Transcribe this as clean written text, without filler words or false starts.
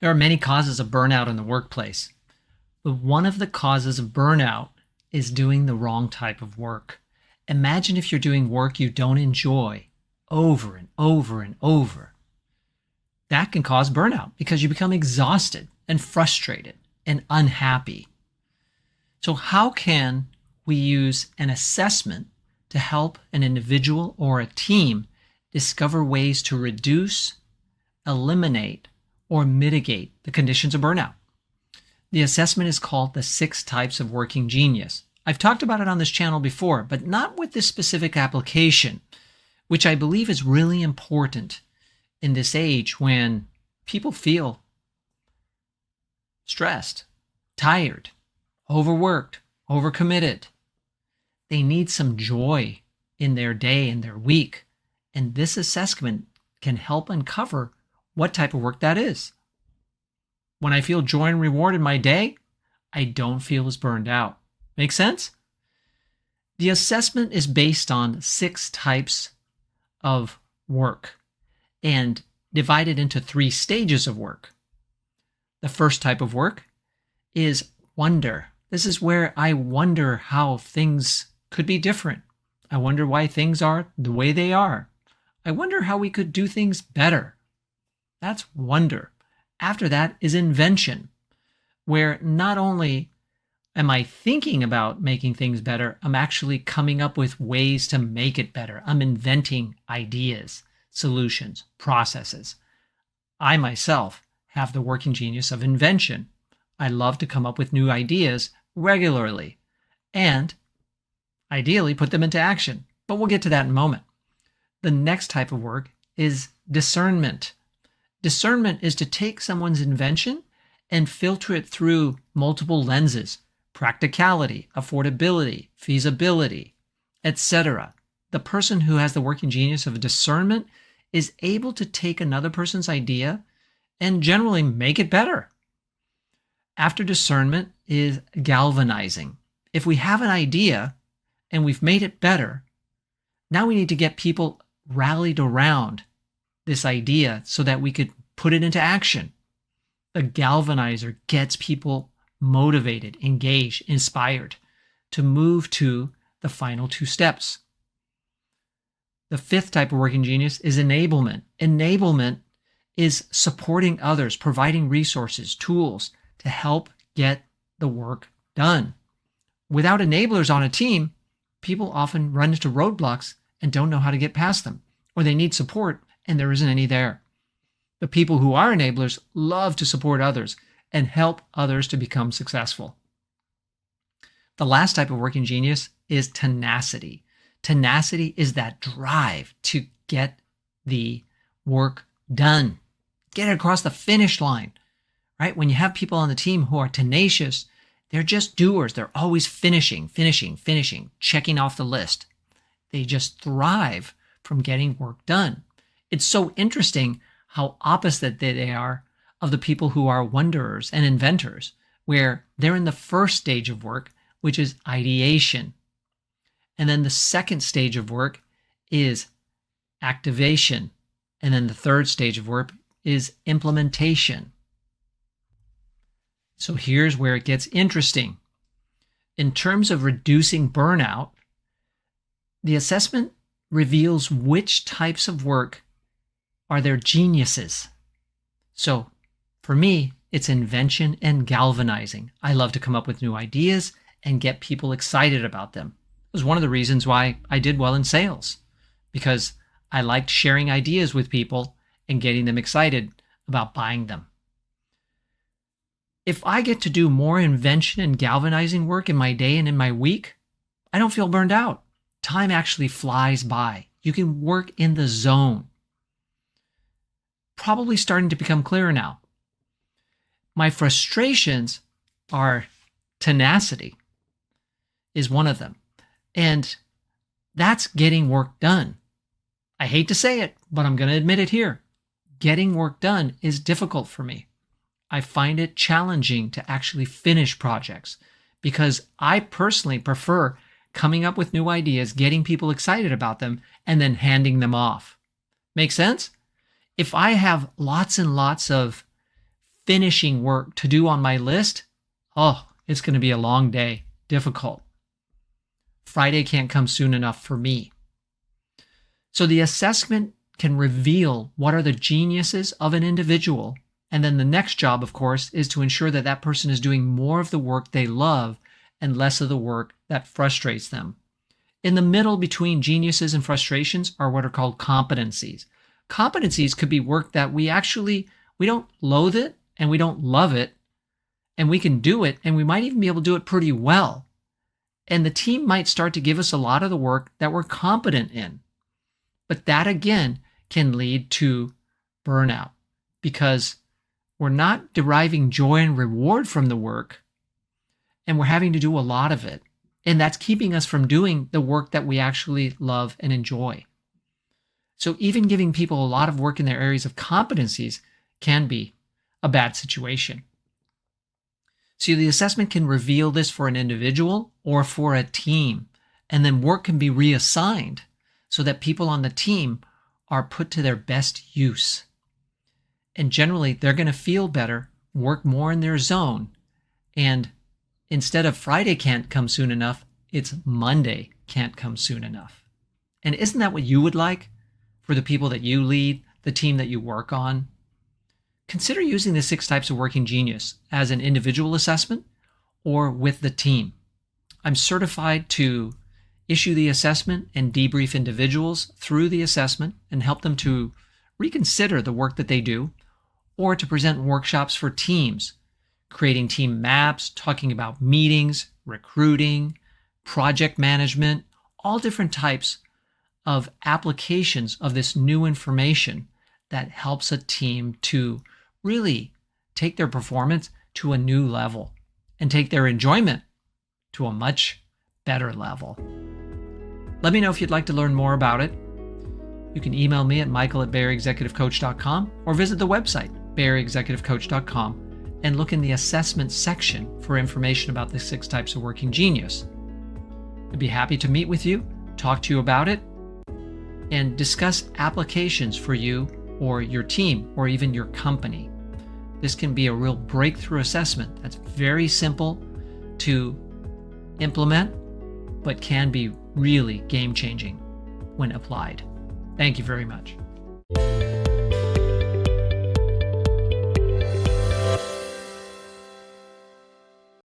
There are many causes of burnout in the workplace, but one of the causes of burnout is doing the wrong type of work. Imagine if you're doing work you don't enjoy over and over and over. That can cause burnout because you become exhausted and frustrated and unhappy. So how can we use an assessment to help an individual or a team discover ways to reduce, eliminate, or mitigate the conditions of burnout? The assessment is called the 6 Types of Working Genius. I've talked about it on this channel before, but not with this specific application, which I believe is really important in this age when people feel stressed, tired, overworked, overcommitted. They need some joy in their day and their week, and this assessment can help uncover what type of work that is. When I feel joy and reward in my day, I don't feel as burned out. Make sense? The assessment is based on 6 types of work and divided into 3 stages of work. The first type of work is wonder. This is where I wonder how things could be different. I wonder why things are the way they are. I wonder how we could do things better. That's wonder. After that is invention, where not only am I thinking about making things better, I'm actually coming up with ways to make it better. I'm inventing ideas, solutions, processes. I myself have the working genius of invention. I love to come up with new ideas regularly and ideally put them into action. But we'll get to that in a moment. The next type of work is discernment. Discernment is to take someone's invention and filter it through multiple lenses: practicality, affordability, feasibility, etc. The person who has the working genius of discernment is able to take another person's idea and generally make it better. After discernment is galvanizing. If we have an idea and we've made it better, now we need to get people rallied around this idea so that we could put it into action. The galvanizer gets people motivated, engaged, inspired to move to the final 2 steps. The 5th type of working genius is enablement. Enablement is supporting others, providing resources, tools to help get the work done. Without enablers on a team, people often run into roadblocks and don't know how to get past them, or they need support and there isn't any there. The people who are enablers love to support others and help others to become successful. The last type of working genius is tenacity. Tenacity is that drive to get the work done, get it across the finish line, right? When you have people on the team who are tenacious, they're just doers. They're always finishing, checking off the list. They just thrive from getting work done. It's so interesting how opposite they are of the people who are wonderers and inventors, where they're in the first stage of work, which is ideation. And then the second stage of work is activation. And then the third stage of work is implementation. So here's where it gets interesting. In terms of reducing burnout, the assessment reveals which types of work are their geniuses. So for me, it's invention and galvanizing. I love to come up with new ideas and get people excited about them. It was one of the reasons why I did well in sales, because I liked sharing ideas with people and getting them excited about buying them. If I get to do more invention and galvanizing work in my day and in my week, I don't feel burned out. Time actually flies by. You can work in the zone. Probably starting to become clearer now. My frustrations are tenacity is one of them. And that's getting work done. I hate to say it, but I'm going to admit it here. Getting work done is difficult for me. I find it challenging to actually finish projects because I personally prefer coming up with new ideas, getting people excited about them, and then handing them off. Make sense? If I have lots and lots of finishing work to do on my list, oh, it's going to be a long day, difficult. Friday can't come soon enough for me. So the assessment can reveal what are the geniuses of an individual. And then the next job, of course, is to ensure that that person is doing more of the work they love and less of the work that frustrates them. In the middle between geniuses and frustrations are what are called competencies. Competencies could be work that we don't loathe it and we don't love it, and we can do it, and we might even be able to do it pretty well. And the team might start to give us a lot of the work that we're competent in. But that, again, can lead to burnout because we're not deriving joy and reward from the work, and we're having to do a lot of it. And that's keeping us from doing the work that we actually love and enjoy. So even giving people a lot of work in their areas of competencies can be a bad situation. So the assessment can reveal this for an individual or for a team, and then work can be reassigned so that people on the team are put to their best use. And generally, they're going to feel better, work more in their zone, and instead of Friday can't come soon enough, it's Monday can't come soon enough. And isn't that what you would like for the people that you lead, the team that you work on? Consider using the 6 types of working genius as an individual assessment or with the team. I'm certified to issue the assessment and debrief individuals through the assessment and help them to reconsider the work that they do, or to present workshops for teams, creating team maps, talking about meetings, recruiting, project management, all different types of applications of this new information that helps a team to really take their performance to a new level and take their enjoyment to a much better level. Let me know if you'd like to learn more about it. You can email me at michael@BAERexecutivecoach.com or visit the website, BAERexecutivecoach.com, and look in the assessment section for information about the 6 types of working genius. I'd be happy to meet with you, talk to you about it, and discuss applications for you or your team or even your company. This can be a real breakthrough assessment that's very simple to implement, but can be really game-changing when applied. Thank you very much.